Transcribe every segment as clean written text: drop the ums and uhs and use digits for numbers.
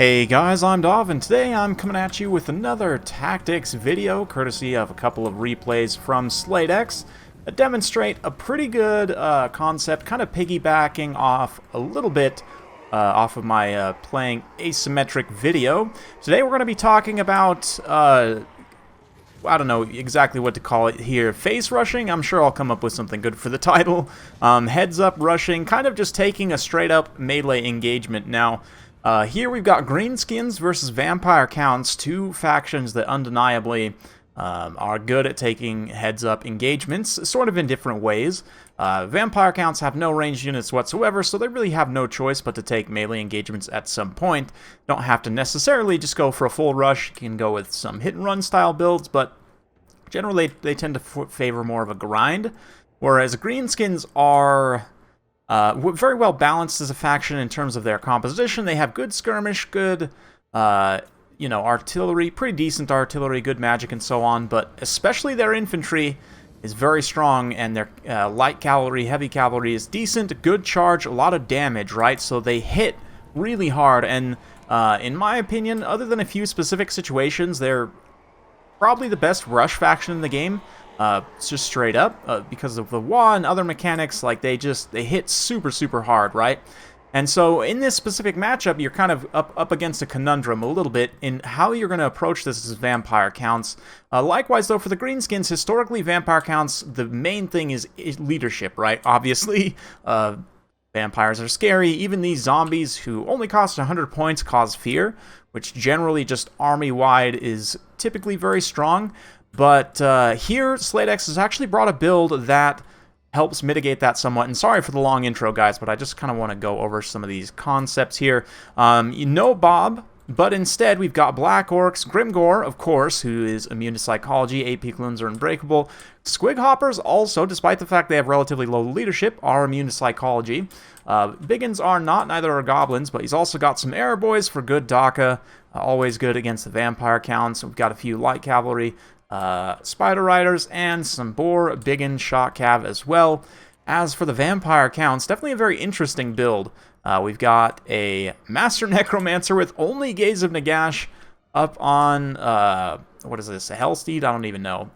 Hey guys, I'm Dov, and today I'm coming at you with another tactics video, courtesy of a couple of replays from SlateX, that demonstrate a pretty good concept, kind of piggybacking off a little bit off of my playing asymmetric video. Today we're going to be talking about, I don't know exactly what to call it here, face rushing. I'm sure I'll come up with something good for the title. Heads up rushing, kind of just taking a straight up melee engagement. Now, here we've got Greenskins versus Vampire Counts, two factions that undeniably are good at taking heads-up engagements, sort of in different ways. Vampire Counts have no ranged units whatsoever, so they really have no choice but to take melee engagements at some point. Don't have to necessarily just go for a full rush. You can go with some hit-and-run style builds, but generally they tend to favor more of a grind, whereas Greenskins are very well balanced as a faction in terms of their composition. They have good skirmish, good, artillery, pretty decent artillery, good magic, and so on, but especially their infantry is very strong, and their light cavalry, heavy cavalry is decent, good charge, a lot of damage, right? So they hit really hard, and in my opinion, other than a few specific situations, they're probably the best rush faction in the game. It's just straight up, because of the wah and other mechanics, like they hit super hard, right? And so in this specific matchup, you're kind of up against a conundrum a little bit in how you're going to approach this as Vampire Counts. Likewise, though, for the Greenskins, historically, Vampire Counts, the main thing is leadership, right? Obviously, vampires are scary. Even these zombies who only cost 100 points cause fear, which generally just army-wide is typically very strong. But here, SlateX has actually brought a build that helps mitigate that somewhat. And sorry for the long intro, guys, but I just kind of want to go over some of these concepts here. Bob, but instead we've got Black Orcs, Grimgore, of course, who is immune to psychology. AP Clones are unbreakable. Squighoppers also, despite the fact they have relatively low leadership, are immune to psychology. Biggins are not, neither are Goblins, but he's also got some Arrow Boys for good DACA. Always good against the Vampire Counts. We've got a few light cavalry, Spider Riders, and some Boar, Biggin, Shot Cav as well. As for the Vampire Counts, definitely a very interesting build. We've got a Master Necromancer with only Gaze of Nagash up on, what is this, a Hellsteed? I don't even know.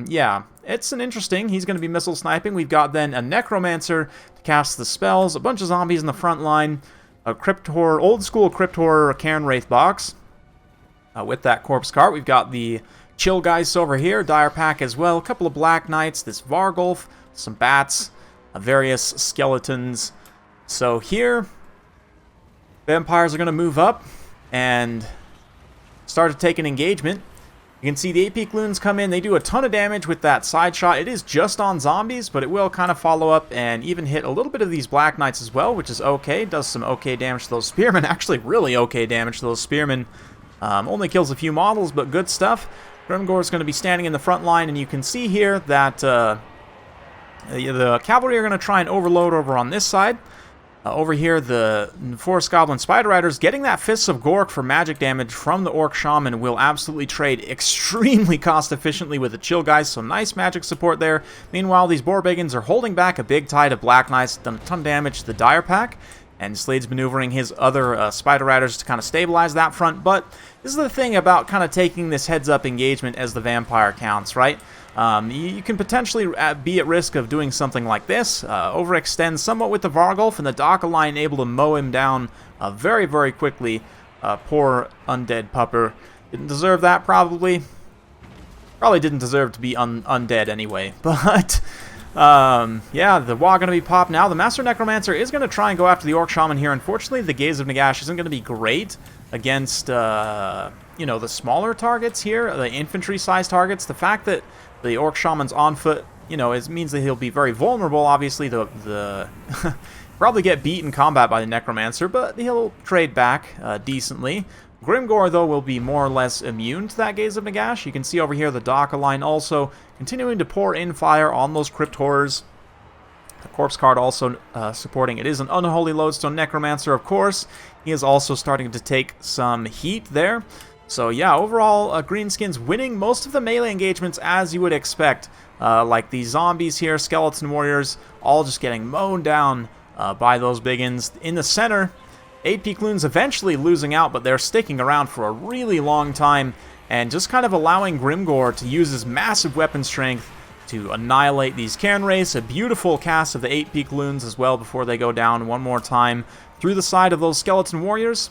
Yeah, it's an interesting, he's going to be missile sniping. We've got then a Necromancer to cast the spells, a bunch of zombies in the front line, a Crypt Horror, old school Crypt Horror Cairn Wraith box. With that Corpse Cart, we've got the Chill Guys over here, Dire Pack as well, a couple of Black Knights, this Vargulf, some Bats, various Skeletons. So here, Vampires are going to move up and start to take an engagement. You can see the AP Clones come in, they do a ton of damage with that side shot. It is just on zombies, but it will kind of follow up and even hit a little bit of these Black Knights as well, which is okay. Does some okay damage to those Spearmen, actually really okay damage to those Spearmen. Only kills a few models, but good stuff. Grimgore is going to be standing in the front line, and you can see here that the cavalry are going to try and overload over on this side. Over here, the Forest Goblin Spider Riders getting that Fists of Gork for magic damage from the Orc Shaman will absolutely trade extremely cost efficiently with the Chill Guys, so nice magic support there. Meanwhile, these Boar Biggins are holding back a big tide of Black Knights, done a ton of damage to the Dire Pack. And Slade's maneuvering his other Spider Riders to kind of stabilize that front. But this is the thing about kind of taking this heads-up engagement as the Vampire Counts, right? You can potentially be at risk of doing something like this. Overextend somewhat with the Vargulf, and the DACA line able to mow him down very quickly. Poor undead pupper. Didn't deserve that, probably. Probably didn't deserve to be undead anyway. But yeah, the Wah going to be popped now. The Master Necromancer is going to try and go after the Orc Shaman here. Unfortunately, the Gaze of Nagash isn't going to be great against, the smaller targets here, the infantry-sized targets. The fact that the Orc Shaman's on foot, it means that he'll be very vulnerable. Obviously, the probably get beat in combat by the Necromancer, but he'll trade back decently. Grimgore, though, will be more or less immune to that Gaze of Nagash. You can see over here the DACA line also continuing to pour in fire on those Crypt Horrors. The Corpse Card also supporting. It is an Unholy Lodestone Necromancer, of course. He is also starting to take some heat there. So yeah, overall, Greenskins winning most of the melee engagements as you would expect. Like these zombies here, Skeleton Warriors, all just getting mown down by those biggins. In the center, 8 Peakloons eventually losing out, but they're sticking around for a really long time, and just kind of allowing Grimgor to use his massive weapon strength to annihilate these Cairn Wraiths. A beautiful cast of the 8 Peakloons as well before they go down one more time through the side of those Skeleton Warriors.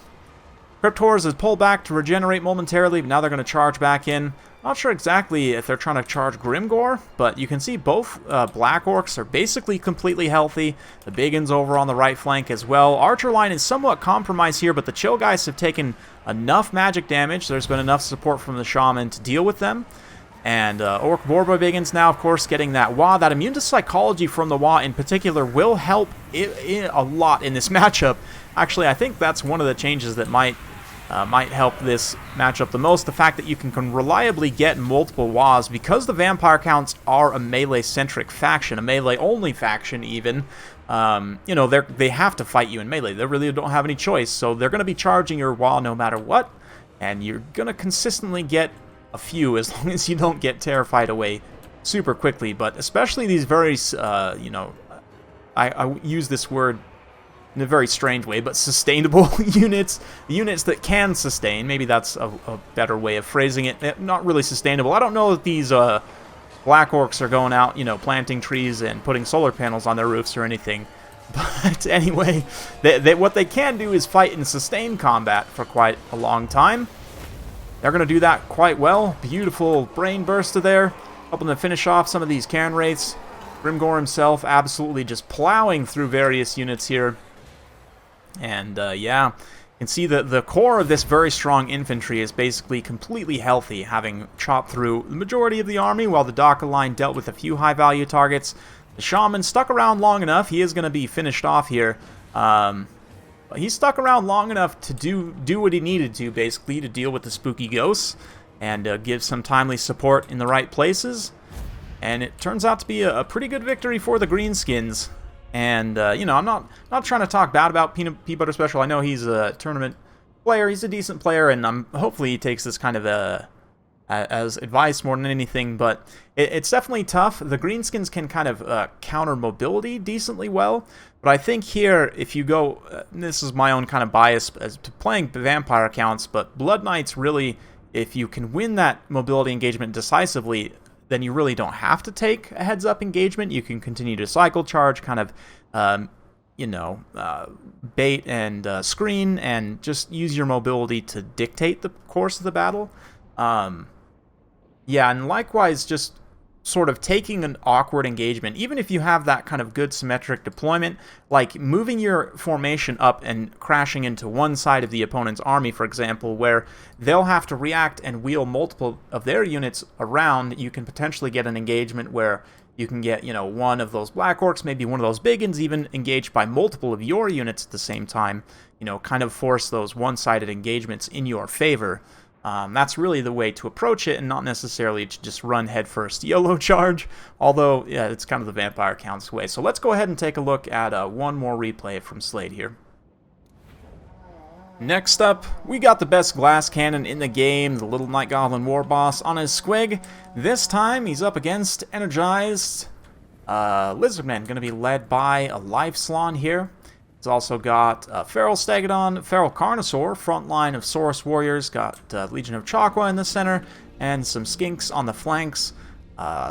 Cryptors is pulled back to regenerate momentarily, but now they're going to charge back in. Not sure exactly if they're trying to charge Grimgor, but you can see both Black Orcs are basically completely healthy. The Biggins over on the right flank as well. Archer line is somewhat compromised here, but the Chill guys have taken enough magic damage. There's been enough support from the Shaman to deal with them. And Orc Boarboy Biggins now, of course, getting that Wa. That immune to psychology from the Wa in particular will help a lot in this matchup. Actually, I think that's one of the changes that might help this matchup the most. The fact that you can reliably get multiple Was, because the vampire counts are a melee-centric faction, a melee-only faction even. You know, they have to fight you in melee. They really don't have any choice, so they're going to be charging your Wa no matter what, and you're going to consistently get a few as long as you don't get terrified away super quickly. But especially these very, you know, I use this word in a very strange way, but sustainable units, units that can sustain. Maybe that's a better way of phrasing it. Not really sustainable. I don't know if these Black Orcs are going out, you know, planting trees and putting solar panels on their roofs or anything. But anyway, what they can do is fight in sustained combat for quite a long time. They're going to do that quite well. Beautiful brain burster there, helping to finish off some of these Cairn Wraiths. Grimgor himself absolutely just plowing through various units here. And yeah, you can see that the core of this very strong infantry is basically completely healthy, having chopped through the majority of the army, while the Daka line dealt with a few high-value targets. The Shaman stuck around long enough. He is going to be finished off here. But he stuck around long enough to do what he needed to, basically, to deal with the spooky ghosts and give some timely support in the right places. And it turns out to be a pretty good victory for the Greenskins. And, you know, I'm not trying to talk bad about Peanut Butter Special. I know he's a tournament player. He's a decent player, and hopefully he takes this kind of as advice more than anything. But it's definitely tough. The Greenskins can kind of counter mobility decently well. But I think here, if you go, this is my own kind of bias as to playing vampire accounts, but Blood Knights really, if you can win that mobility engagement decisively, then you really don't have to take a heads-up engagement. You can continue to cycle charge, kind of, you know, bait and screen, and just use your mobility to dictate the course of the battle. Yeah, and likewise, just sort of taking an awkward engagement, even if you have that kind of good symmetric deployment, like moving your formation up and crashing into one side of the opponent's army, for example, where they'll have to react and wheel multiple of their units around. You can potentially get an engagement where you can get, you know, one of those Black Orcs, maybe one of those Biggins, even engaged by multiple of your units at the same time, you know, kind of force those one-sided engagements in your favor. That's really the way to approach it, and not necessarily to just run headfirst Yolo charge, although, yeah, it's kind of the vampire counts way. So let's go ahead and take a look at one more replay from Slade here. Next up, we got the best glass cannon in the game, the Little Night Goblin War Boss on his squig. This time, he's up against energized Lizardmen, going to be led by a Life Salon here. It's also got Feral Stegodon, Feral Carnosaur, front line of Saurus Warriors, got Legion of Chakwa in the center, and some Skinks on the flanks,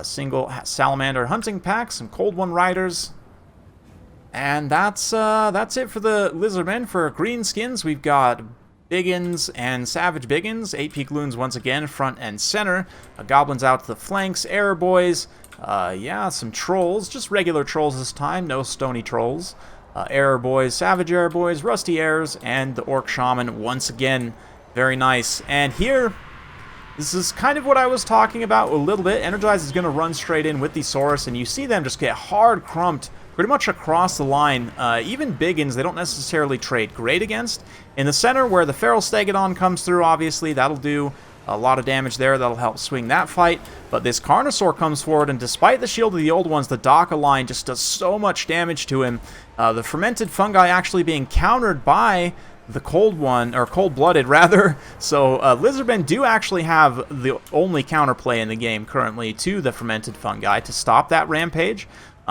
single Salamander hunting pack, some Cold One Riders. And that's it for the Lizardmen. For Greenskins, we've got Biggins and Savage Biggins, 8 Peakloons once again, front and center, Goblins out to the flanks, Error Boys, yeah, some Trolls, just regular Trolls this time, no Stony Trolls. Error Boys, Savage Error Boys, Rusty Errors, and the Orc Shaman once again. Very nice. And here, this is kind of what I was talking about a little bit. Energize is going to run straight in with the Saurus, and you see them just get hard crumped pretty much across the line. Even Biggins, they don't necessarily trade great against. In the center, where the Feral Stegodon comes through, obviously, that'll do a lot of damage there. That'll help swing that fight. But this Carnosaur comes forward, and despite the Shield of the Old Ones, the Daka line just does so much damage to him. The Fermented Fungi actually being countered by the Cold One, or Cold-Blooded, rather. So Lizardmen do actually have the only counterplay in the game currently to the Fermented Fungi to stop that rampage.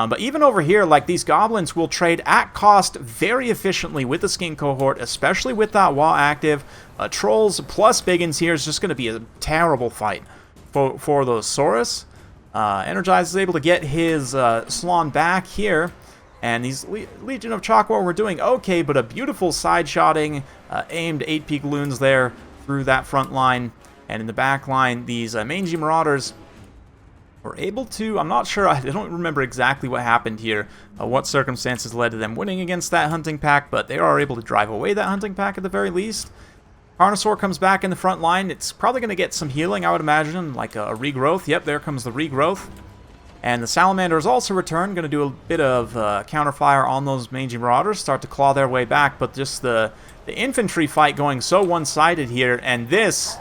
But even over here, like, these goblins will trade at cost very efficiently with the skink cohort, especially with that wall active. Trolls plus Biggins here is just going to be a terrible fight for those Saurus. Energize is able to get his Slon back here. And these Legion of Chakwa were doing okay, but a beautiful side-shotting, aimed 8-peak loons there through that front line. And in the back line, these Mangy Marauders were able to, I'm not sure, I don't remember exactly what happened here, what circumstances led to them winning against that hunting pack, but they are able to drive away that hunting pack at the very least. Carnosaur comes back in the front line. It's probably going to get some healing, I would imagine, like a regrowth. Yep, there comes the regrowth. And the Salamanders also return, going to do a bit of counterfire on those Mangy Marauders, start to claw their way back, but just the infantry fight going so one-sided here, and this,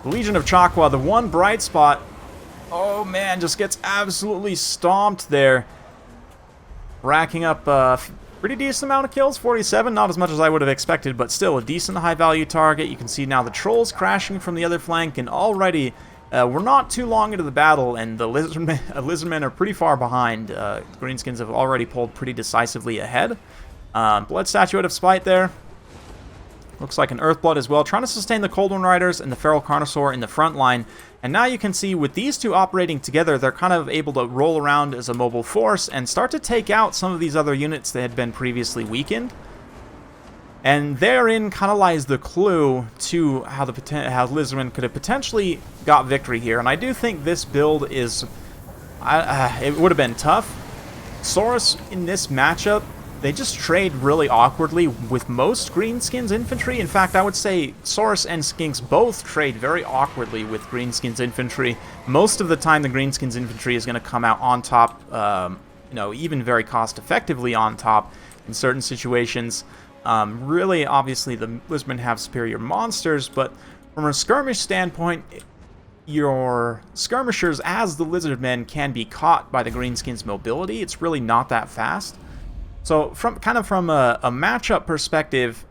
the Legion of Chakwa, the one bright spot, oh man, just gets absolutely stomped there, racking up a pretty decent amount of kills, 47, not as much as I would have expected, but still a decent high-value target. You can see now the Trolls crashing from the other flank, and already we're not too long into the battle, and the Lizardmen are pretty far behind. Greenskins have already pulled pretty decisively ahead. Blood Statue out of spite there. Looks like an Earthblood as well, trying to sustain the Cold One Riders and the Feral Carnosaur in the front line. And now you can see with these two operating together, they're kind of able to roll around as a mobile force and start to take out some of these other units that had been previously weakened. And therein kind of lies the clue to how Lizardmen could have potentially got victory here. And I do think this build is... it would have been tough. Saurus in this matchup, they just trade really awkwardly with most Greenskins infantry. In fact, I would say Saurus and Skinks both trade very awkwardly with Greenskins infantry. Most of the time, the Greenskins infantry is going to come out on top, you know, even very cost-effectively on top in certain situations. Really, obviously, the Lizardmen have superior monsters, but from a skirmish standpoint, your skirmishers as the Lizardmen can be caught by the Greenskins' mobility. It's really not that fast. So, from a matchup perspective,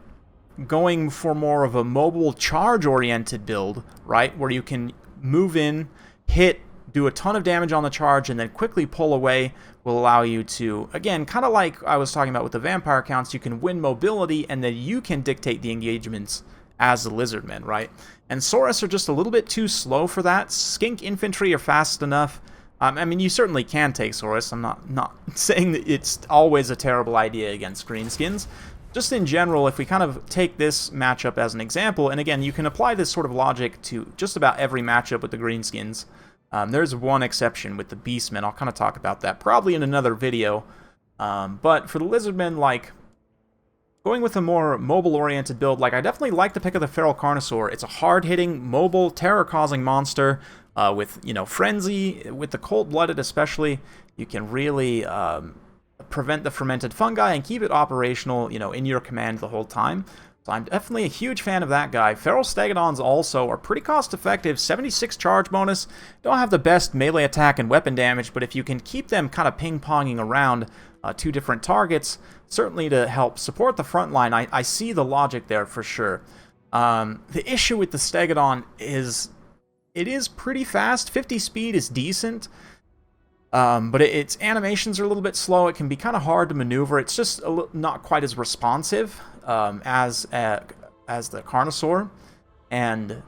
going for more of a mobile charge-oriented build, right, where you can move in, hit, do a ton of damage on the charge, and then quickly pull away will allow you to, again, kind of like I was talking about with the vampire counts, you can win mobility, and then you can dictate the engagements as the Lizardmen, right? And Saurus are just a little bit too slow for that. Skink infantry are fast enough. I mean, you certainly can take Saurus. I'm not saying that it's always a terrible idea against Greenskins. Just in general, if we kind of take this matchup as an example, and again, you can apply this sort of logic to just about every matchup with the Greenskins. There's one exception with the Beastmen. I'll kind of talk about that probably in another video. But for the Lizardmen, like, going with a more mobile-oriented build, like, I definitely like the pick of the Feral Carnosaur. It's a hard-hitting, mobile, terror-causing monster with, you know, Frenzy. With the Cold-Blooded especially, you can really prevent the fermented fungi and keep it operational, you know, in your command the whole time. So I'm definitely a huge fan of that guy. Feral Stegodons also are pretty cost-effective. 76 charge bonus. Don't have the best melee attack and weapon damage, but if you can keep them kind of ping-ponging around two different targets, certainly to help support the front line, I see the logic there for sure. The issue with the Stegodon is it is pretty fast. 50 speed is decent, but its animations are a little bit slow. It can be kind of hard to maneuver. It's just not quite as responsive as the Carnosaur, and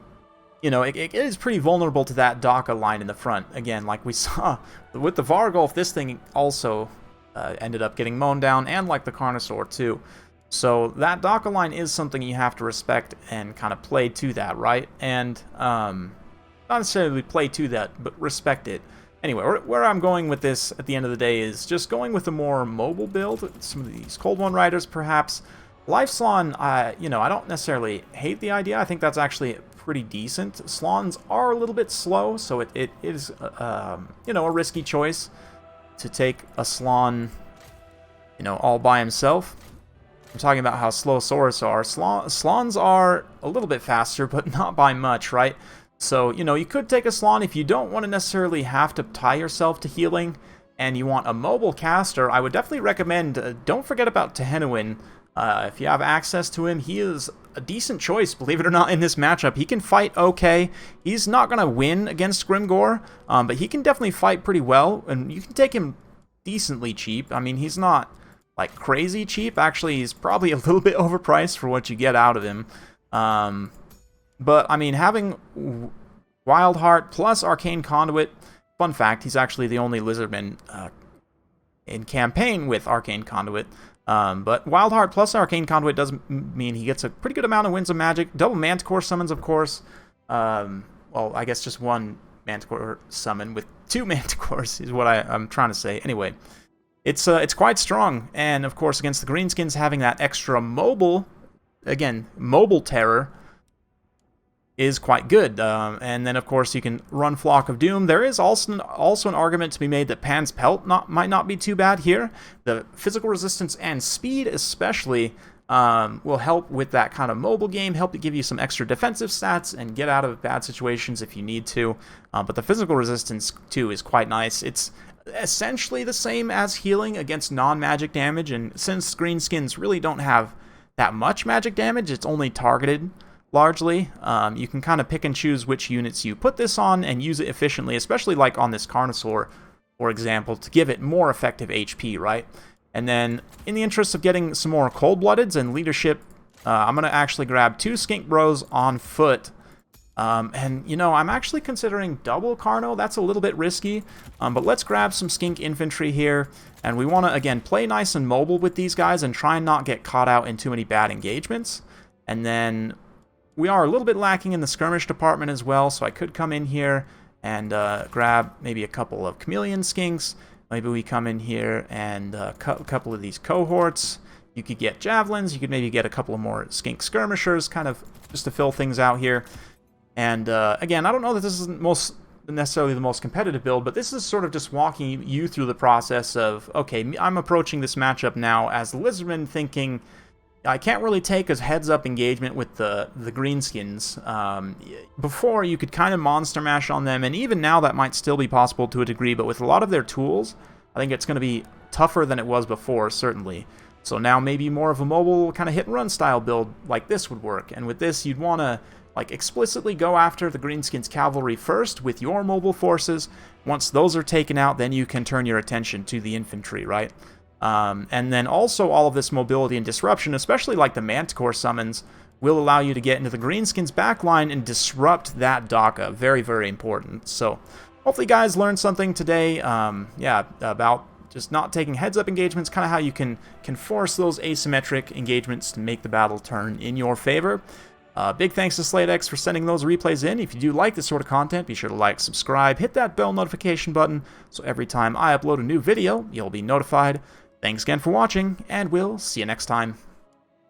you know, it is pretty vulnerable to that Daka line in the front. Again, like we saw with the Vargulf, this thing also ended up getting mown down, and like the Carnosaur too. So that Daka line is something you have to respect and kind of play to that, right? And not necessarily play to that, but respect it. Anyway, where I'm going with this at the end of the day is just going with a more mobile build. Some of these Cold One Riders, perhaps. Life Slon, you know, I don't necessarily hate the idea. I think that's actually pretty decent. Slons are a little bit slow, so it is, you know, a risky choice to take a Slon, you know, all by himself. I'm talking about how slow Saurus are. Slons are a little bit faster, but not by much, right? So, you know, you could take a Slon if you don't want to necessarily have to tie yourself to healing, and you want a mobile caster. I would definitely recommend, don't forget about Tehenuin. If you have access to him, he is a decent choice, believe it or not, in this matchup. He can fight okay. He's not going to win against Grimgor, but he can definitely fight pretty well, and you can take him decently cheap. I mean, he's not like crazy cheap. Actually, he's probably a little bit overpriced for what you get out of him. But I mean, having Wildheart plus Arcane Conduit, fun fact, he's actually the only Lizardman in campaign with Arcane Conduit. But Wildheart plus Arcane Conduit does mean he gets a pretty good amount of Winds of Magic. Double Manticore summons, of course. Well, I guess just one Manticore summon with 2 Manticores is what I'm trying to say. Anyway, it's quite strong. And, of course, against the Greenskins, having that extra mobile, again, mobile terror, is quite good. And then, of course, you can run Flock of Doom. There is also an argument to be made that Pan's Pelt might not be too bad here. The physical resistance and speed especially will help with that kind of mobile game, help to give you some extra defensive stats and get out of bad situations if you need to. But the physical resistance, too, is quite nice. It's essentially the same as healing against non-magic damage, and since Greenskins really don't have that much magic damage, it's only targeted largely. You can kind of pick and choose which units you put this on and use it efficiently, especially like on this Carnosaur, for example, to give it more effective HP, right? And then, in the interest of getting some more Cold-Bloodeds and leadership, I'm going to actually grab 2 Skink Bros on foot. And, you know, I'm actually considering double Carno. That's a little bit risky. But let's grab some Skink Infantry here. And we want to, again, play nice and mobile with these guys and try and not get caught out in too many bad engagements. And then we are a little bit lacking in the skirmish department as well, so I could come in here and grab maybe a couple of Chameleon Skinks. Maybe we come in here and a couple of these cohorts. You could get Javelins. You could maybe get a couple of more Skink Skirmishers, kind of just to fill things out here. And again, I don't know that this isn't necessarily the most competitive build, but this is sort of just walking you through the process of, okay, I'm approaching this matchup now as the Lizardman, thinking I can't really take a heads-up engagement with the Greenskins. Before, you could kind of monster mash on them, and even now that might still be possible to a degree, but with a lot of their tools, I think it's going to be tougher than it was before, certainly. So now maybe more of a mobile kind of hit-and-run style build like this would work, and with this you'd want to like explicitly go after the Greenskins cavalry first with your mobile forces. Once those are taken out, then you can turn your attention to the infantry, right? And then also all of this mobility and disruption, especially like the Manticore summons, will allow you to get into the Greenskins backline and disrupt that DACA. Very, very important. So hopefully you guys learned something today, yeah, about just not taking heads-up engagements, kind of how you can force those asymmetric engagements to make the battle turn in your favor. Big thanks to SlateX for sending those replays in. If you do like this sort of content, be sure to like, subscribe, hit that bell notification button, so every time I upload a new video, you'll be notified. Thanks again for watching, and we'll see you next time.